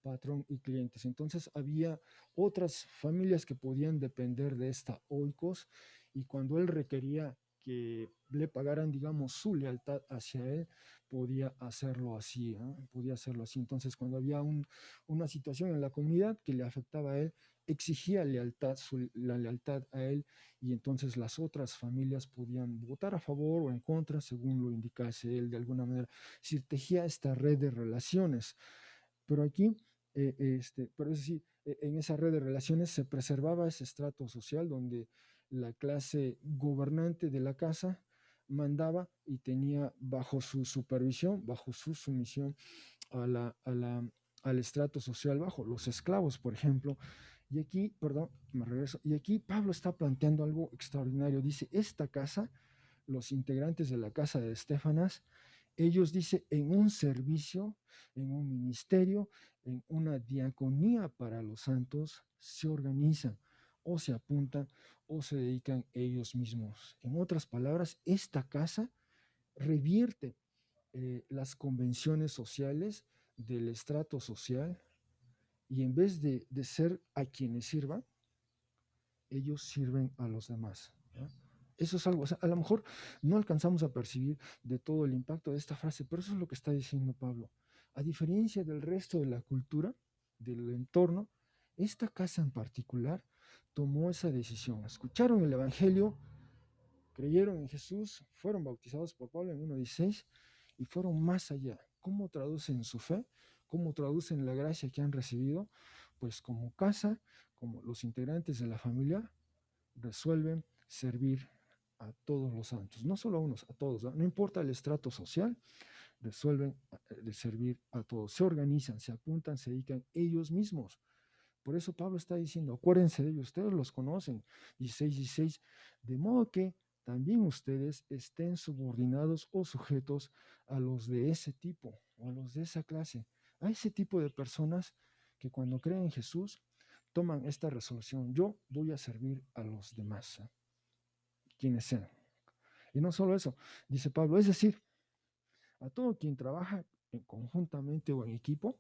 patrón y clientes. Entonces había otras familias que podían depender de esta oikos, y cuando él requería que le pagaran, digamos, su lealtad hacia él, podía hacerlo así, podía hacerlo así. Entonces, cuando había una situación en la comunidad que le afectaba a él, exigía lealtad, la lealtad a él, y entonces las otras familias podían votar a favor o en contra según lo indicase él de alguna manera. Si tejía esta red de relaciones, pero aquí, pero es decir, en esa red de relaciones se preservaba ese estrato social donde la clase gobernante de la casa mandaba y tenía bajo su supervisión, bajo su sumisión al estrato social bajo, los esclavos, por ejemplo. Y aquí, perdón, me regreso, y aquí Pablo está planteando algo extraordinario. Dice, esta casa, los integrantes de la casa de Estéfanas, ellos, dice, en un servicio, en un ministerio, en una diaconía para los santos, se organizan o se apuntan o se dedican ellos mismos. En otras palabras, esta casa revierte las convenciones sociales del estrato social, y en vez de ser a quienes sirvan, ellos sirven a los demás, ¿no? Eso es algo, o sea, a lo mejor no alcanzamos a percibir de todo el impacto de esta frase, pero eso es lo que está diciendo Pablo. A diferencia del resto de la cultura, del entorno, esta casa en particular tomó esa decisión. Escucharon el Evangelio, creyeron en Jesús, fueron bautizados por Pablo en 1:16 y fueron más allá. ¿Cómo traducen su fe? ¿Cómo traducen la gracia que han recibido? Pues como casa, como los integrantes de la familia, resuelven servir a todos los santos, no solo a unos, a todos, ¿no? No importa el estrato social, resuelven de servir a todos, se organizan, se apuntan, se dedican ellos mismos. Por eso Pablo está diciendo, acuérdense de ellos, ustedes los conocen, 16:16, de modo que también ustedes estén subordinados o sujetos a los de ese tipo o a los de esa clase, a ese tipo de personas que cuando creen en Jesús toman esta resolución: yo voy a servir a los demás, quienes sean. Y no solo eso, dice Pablo, es decir, a todo quien trabaja conjuntamente o en equipo,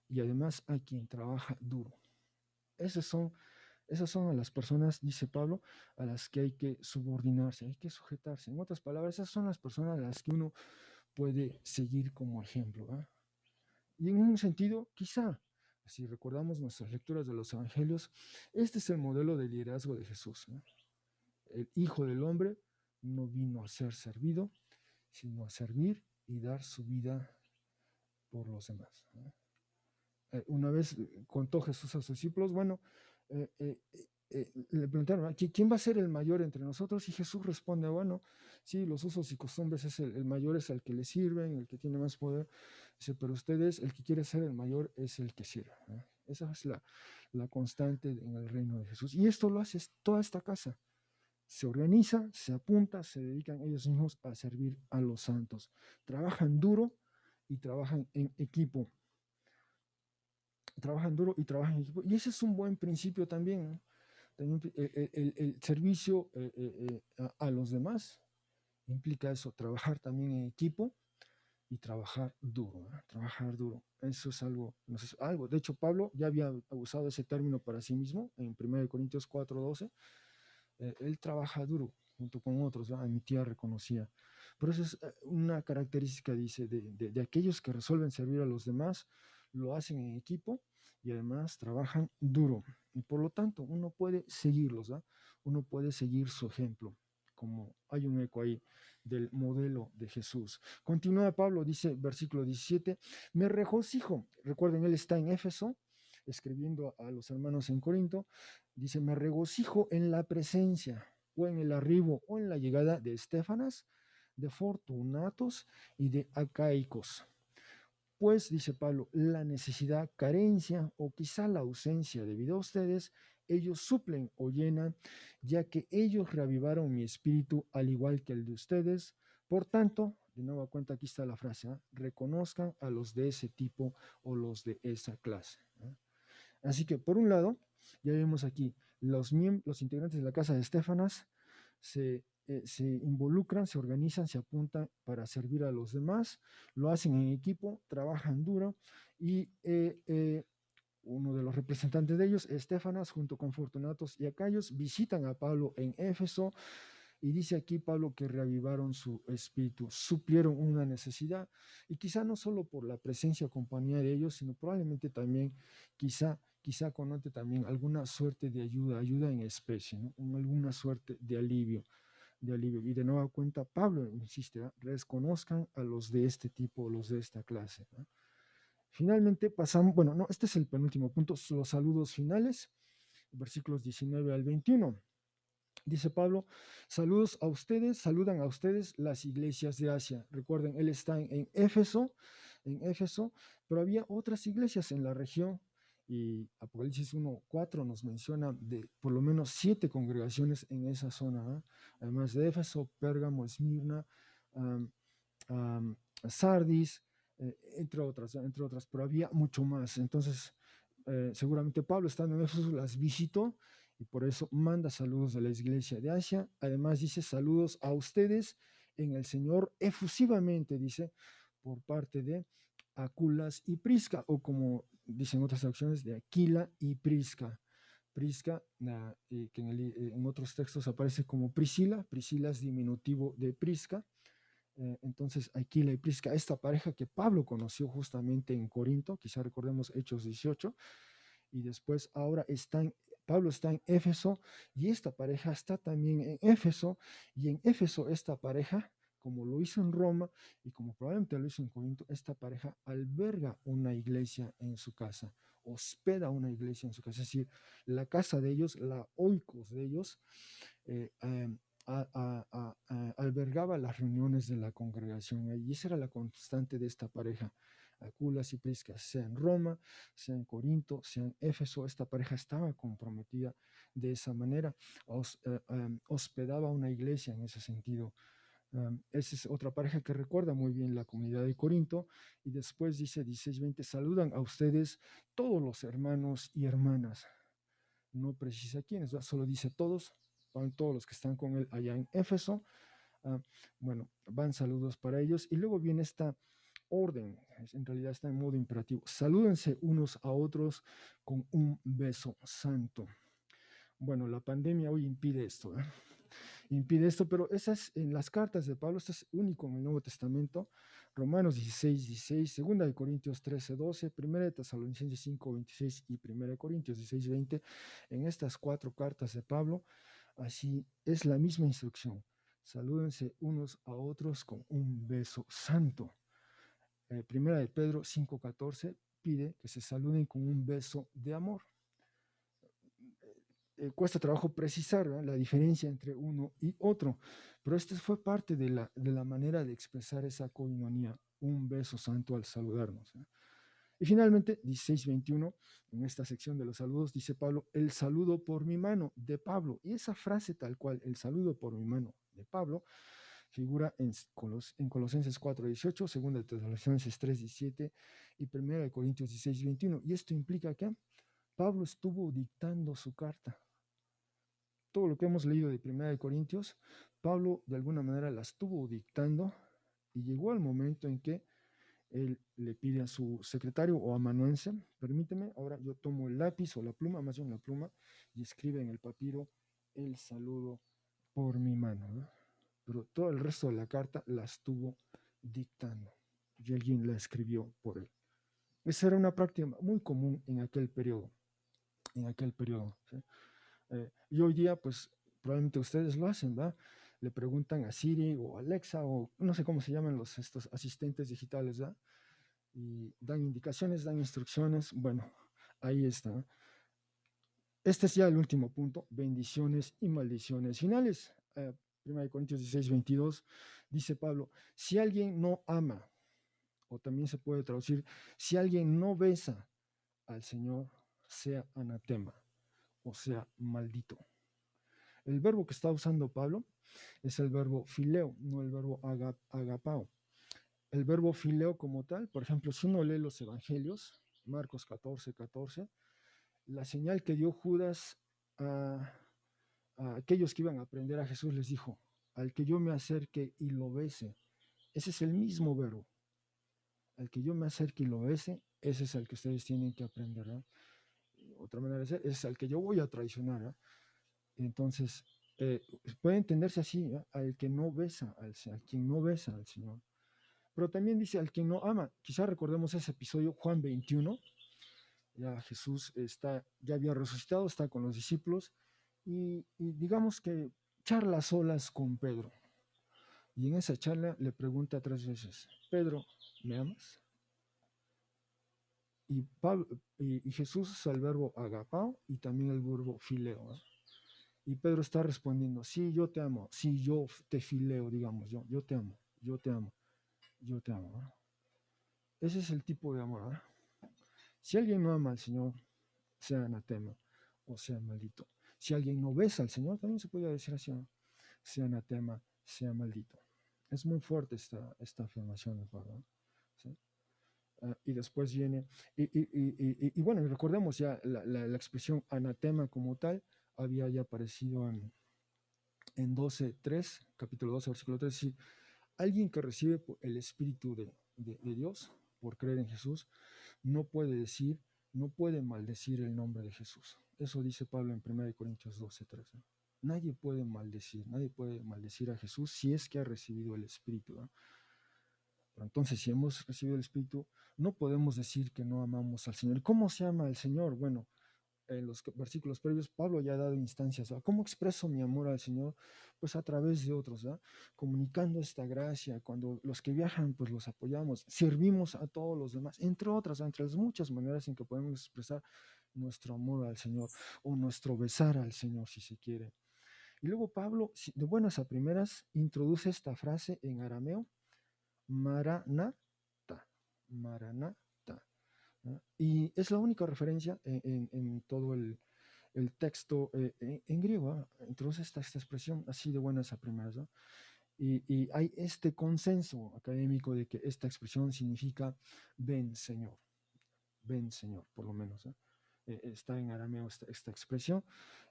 y además a quien trabaja duro. Esas son a las personas, dice Pablo, a las que hay que subordinarse, hay que sujetarse. En otras palabras, esas son las personas a las que uno puede seguir como ejemplo, ¿eh? Y en un sentido, quizá, si recordamos nuestras lecturas de los evangelios, este es el modelo de liderazgo de Jesús, ¿no? El Hijo del Hombre no vino a ser servido, sino a servir y dar su vida por los demás, ¿no? Una vez contó Jesús a sus discípulos, bueno, le preguntaron, ¿quién va a ser el mayor entre nosotros? Y Jesús responde, bueno, sí, los usos y costumbres, es el mayor es el que le sirven, el que tiene más poder. Dice, pero ustedes, el que quiere ser el mayor es el que sirve, ¿no? Esa es la constante en el reino de Jesús. Y esto lo hace toda esta casa. Se organiza, se apunta, se dedican ellos mismos a servir a los santos. Trabajan duro y trabajan en equipo. Trabajan duro y trabajan en equipo. Y ese es un buen principio también, ¿no? También el servicio a los demás implica eso, trabajar también en equipo y trabajar duro, ¿no? Trabajar duro. Eso es algo, no sé, algo. De hecho, Pablo ya había usado ese término para sí mismo en 1 Corintios 4:12. Él trabaja duro junto con otros, ¿no? Mi tía reconocía. Pero eso es una característica, dice, de aquellos que resuelven servir a los demás, lo hacen en equipo y además trabajan duro. Y por lo tanto, uno puede seguirlos, ¿no? Uno puede seguir su ejemplo, como hay un eco ahí del modelo de Jesús. Continúa Pablo, dice versículo 17, me regocijo. Recuerden, él está en Éfeso, escribiendo a los hermanos en Corinto, dice, me regocijo en la presencia o en el arribo o en la llegada de Estéfanas, de Fortunatos y de Acaicos. Pues, dice Pablo, la necesidad, carencia o quizá la ausencia debido a ustedes, ellos suplen o llenan, ya que ellos reavivaron mi espíritu al igual que el de ustedes. Por tanto, de nueva cuenta, aquí está la frase, reconozcan a los de ese tipo o los de esa clase. Así que, por un lado, ya vemos aquí, los integrantes de la casa de Estéfanas se involucran, se organizan, se apuntan para servir a los demás, lo hacen en equipo, trabajan duro y uno de los representantes de ellos, Estéfanas, junto con Fortunatos y Acayos, visitan a Pablo en Éfeso y dice aquí Pablo que reavivaron su espíritu, suplieron una necesidad y quizá no solo por la presencia o compañía de ellos, sino probablemente también quizá connote también alguna suerte de ayuda en especie, ¿no? Alguna suerte de alivio. Y de nueva cuenta, Pablo insiste, reconozcan a los de este tipo, los de esta clase. ¿No? Finalmente pasamos, bueno, no, este es el penúltimo punto, los saludos finales, versículos 19 al 21. Dice Pablo, saludan a ustedes las iglesias de Asia. Recuerden, él está en Éfeso, pero había otras iglesias en la región y Apocalipsis 1:4 nos menciona de por lo menos 7 congregaciones en esa zona, ¿eh? Además de Éfeso, Pérgamo, Esmirna, um, um, Sardis, entre otras, pero había mucho más. Entonces, seguramente Pablo, estando en Éfeso, las visitó y por eso manda saludos a la iglesia de Asia. Además dice saludos a ustedes en el Señor efusivamente, dice, por parte de Aculas y Prisca, o como dicen otras traducciones, de Aquila y Prisca. Prisca, que en otros textos aparece como Priscila. Priscila es diminutivo de Prisca. Entonces, Aquila y Prisca, esta pareja que Pablo conoció justamente en Corinto, quizá recordemos Hechos 18, y después ahora Pablo está en Éfeso y esta pareja está también en Éfeso, y en Éfeso esta pareja, como lo hizo en Roma y como probablemente lo hizo en Corinto, esta pareja alberga una iglesia en su casa, hospeda una iglesia en su casa, es decir, la casa de ellos, la oikos de ellos, eh, eh, albergaba las reuniones de la congregación, y esa era la constante de esta pareja. Aculas y Prisca, sea en Roma, sea en Corinto, sea en Éfeso, esta pareja estaba comprometida de esa manera, hospedaba una iglesia en ese sentido. Esa es otra pareja que recuerda muy bien la comunidad de Corinto, y después dice 16:20, saludan a ustedes todos los hermanos y hermanas. No precisa quiénes, solo dice todos, van todos los que están con él allá en Éfeso. Bueno, van saludos para ellos, y luego viene esta orden, en realidad está en modo imperativo, salúdense unos a otros con un beso santo. Bueno, la pandemia hoy impide esto, impide esto, pero esas en las cartas de Pablo, esto es único en el Nuevo Testamento, Romanos 16:16, 2 de Corintios 13:12, 1 de Tesalonicenses 5:26 y 1 de Corintios 16:20, en estas 4 cartas de Pablo, así es la misma instrucción, salúdense unos a otros con un beso santo. Primera de Pedro 5:14 pide que se saluden con un beso de amor. Cuesta trabajo precisar, ¿no?, la diferencia entre uno y otro, pero esta fue parte de la manera de expresar esa coinonía, un beso santo al saludarnos, ¿no? Y finalmente, 16:21, en esta sección de los saludos, dice Pablo, el saludo por mi mano de Pablo. Y esa frase tal cual, el saludo por mi mano de Pablo, figura en Colosenses 4:18, 2 de Tesalonicenses 3:17 y 1 de Corintios 16:21. Y esto implica que Pablo estuvo dictando su carta. Todo lo que hemos leído de 1 de Corintios, Pablo de alguna manera la estuvo dictando, y llegó el momento en que él le pide a su secretario o amanuense, permíteme, ahora yo tomo el lápiz o la pluma, más bien la pluma, y escribe en el papiro el saludo por mi mano, ¿no? Pero todo el resto de la carta la estuvo dictando y alguien la escribió por él. Esa era una práctica muy común en aquel periodo, ¿sí? Y hoy día, pues, probablemente ustedes lo hacen, ¿verdad? Le preguntan a Siri o Alexa o no sé cómo se llaman estos asistentes digitales, ¿verdad? Y dan indicaciones, dan instrucciones. Bueno, ahí está. Este es ya el último punto, bendiciones y maldiciones finales. 1 Corintios 16, 22, dice Pablo, si alguien no ama, o también se puede traducir, si alguien no besa al Señor, sea anatema, o sea, maldito. El verbo que está usando Pablo es el verbo fileo, no el verbo agapao. El verbo fileo como tal, por ejemplo, si uno lee los evangelios, Marcos 14, 14, la señal que dio Judas a aquellos que iban a aprender a Jesús les dijo, al que yo me acerque y lo bese, ese es el mismo verbo, al que yo me acerque y lo bese, ese es el que ustedes tienen que aprender, ¿no? Otra manera de ser, es al que yo voy a traicionar, ¿no? Entonces, puede entenderse así, ¿no? Al que no besa, al quien no besa al Señor. Pero también dice al quien no ama. Quizá recordemos ese episodio, Juan 21, ya Jesús ya había resucitado, está con los discípulos, y digamos que charla a solas con Pedro. Y en esa charla le pregunta 3 veces, Pedro, ¿me amas? Y Jesús usa el verbo agapao y también el verbo fileo, ¿no? Y Pedro está respondiendo, sí, yo te amo, sí, yo te fileo, digamos, yo te amo, yo te amo, yo te amo, ¿no? Ese es el tipo de amor, ¿no? Si alguien no ama al Señor, sea anatema o sea maldito. Si alguien no besa al Señor, también se puede decir así, ¿no? Sea anatema, sea maldito. Es muy fuerte esta afirmación de Pablo, ¿no? ¿Sí? Y después viene, y bueno, recordemos ya la expresión anatema como tal, había ya aparecido en 12:3, capítulo 12, versículo 3, sí, alguien que recibe el Espíritu de Dios por creer en Jesús, no puede decir, no puede maldecir el nombre de Jesús. Eso dice Pablo en 1 Corintios 12:3, ¿no? Nadie puede maldecir a Jesús si es que ha recibido el Espíritu, ¿no? Pero entonces, si hemos recibido el Espíritu, no podemos decir que no amamos al Señor. ¿Cómo se ama al Señor? Bueno, en los versículos previos, Pablo ya ha dado instancias, ¿verdad? ¿Cómo expreso mi amor al Señor? Pues a través de otros, ¿verdad? Comunicando esta gracia, cuando los que viajan, pues los apoyamos, servimos a todos los demás, entre otras, entre las muchas maneras en que podemos expresar nuestro amor al Señor o nuestro besar al Señor, si se quiere. Y luego Pablo, de buenas a primeras, introduce esta frase en arameo, Maranatha, Maranatha, ¿no? Y es la única referencia en todo el texto en griego, ¿no? Introduce esta expresión así de buenas a primeras, ¿no? Y hay este consenso académico de que esta expresión significa ven Señor, por lo menos, ¿no? Está en arameo esta expresión,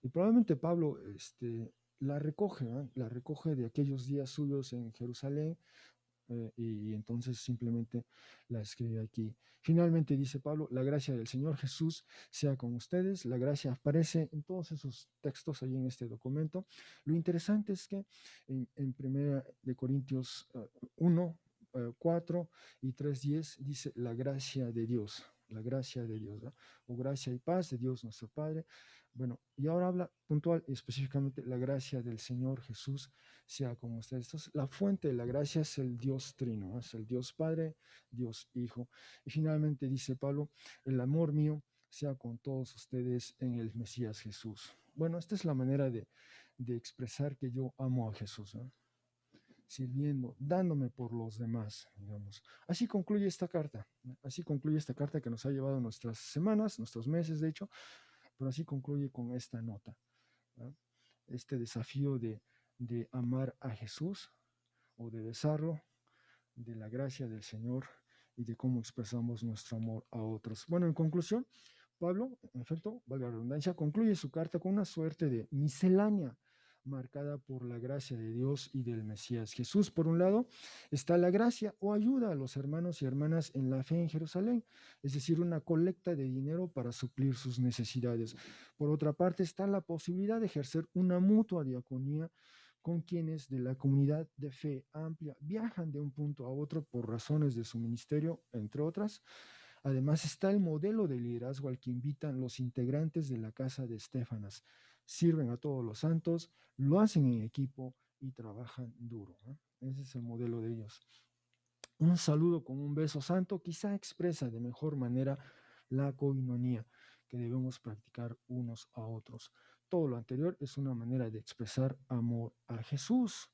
y probablemente Pablo la recoge, ¿no? La recoge de aquellos días suyos en Jerusalén, y entonces simplemente la escribe aquí. Finalmente dice Pablo, la gracia del Señor Jesús sea con ustedes. La gracia aparece en todos esos textos ahí en este documento. Lo interesante es que en 1 de Corintios 1, 4 y 3:10 dice la gracia de Dios. La gracia de Dios, ¿no? O gracia y paz de Dios nuestro Padre. Bueno, y ahora habla puntual y específicamente la gracia del Señor Jesús sea con ustedes. Entonces, la fuente de la gracia es el Dios Trino, ¿no? Es el Dios Padre, Dios Hijo. Y finalmente dice Pablo, el amor mío sea con todos ustedes en el Mesías Jesús. Bueno, esta es la manera de expresar que yo amo a Jesús, ¿no? Sirviendo, dándome por los demás, digamos. Así concluye esta carta, ¿no? Así concluye esta carta que nos ha llevado nuestras semanas, nuestros meses, de hecho, pero así concluye con esta nota, ¿no? Este desafío de amar a Jesús o de besarlo, de la gracia del Señor y de cómo expresamos nuestro amor a otros. Bueno, en conclusión, Pablo, en efecto, valga la redundancia, concluye su carta con una suerte de miscelánea marcada por la gracia de Dios y del Mesías Jesús. Por un lado, está la gracia o ayuda a los hermanos y hermanas en la fe en Jerusalén, es decir, una colecta de dinero para suplir sus necesidades. Por otra parte, está la posibilidad de ejercer una mutua diaconía con quienes de la comunidad de fe amplia viajan de un punto a otro por razones de su ministerio, entre otras. Además está el modelo de liderazgo al que invitan los integrantes de la casa de Estéfanas. Sirven a todos los santos, lo hacen en equipo y trabajan duro, ¿no? Ese es el modelo de ellos. Un saludo con un beso santo quizá expresa de mejor manera la coinonía que debemos practicar unos a otros. Todo lo anterior es una manera de expresar amor a Jesús.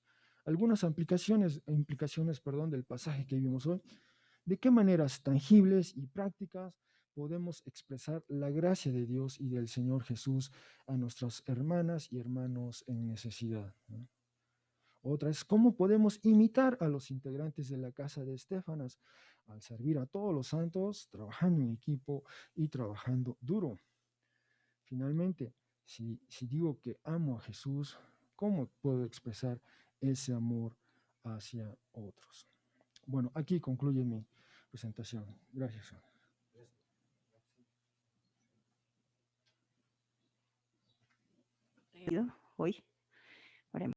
Algunas implicaciones, del pasaje que vimos hoy. ¿De qué maneras tangibles y prácticas podemos expresar la gracia de Dios y del Señor Jesús a nuestras hermanas y hermanos en necesidad, ¿no? Otra es cómo podemos imitar a los integrantes de la casa de Estéfanas al servir a todos los santos, trabajando en equipo y trabajando duro. Finalmente, si digo que amo a Jesús, ¿cómo puedo expresar ese amor hacia otros? Bueno, aquí concluye mi presentación. Gracias. Hoy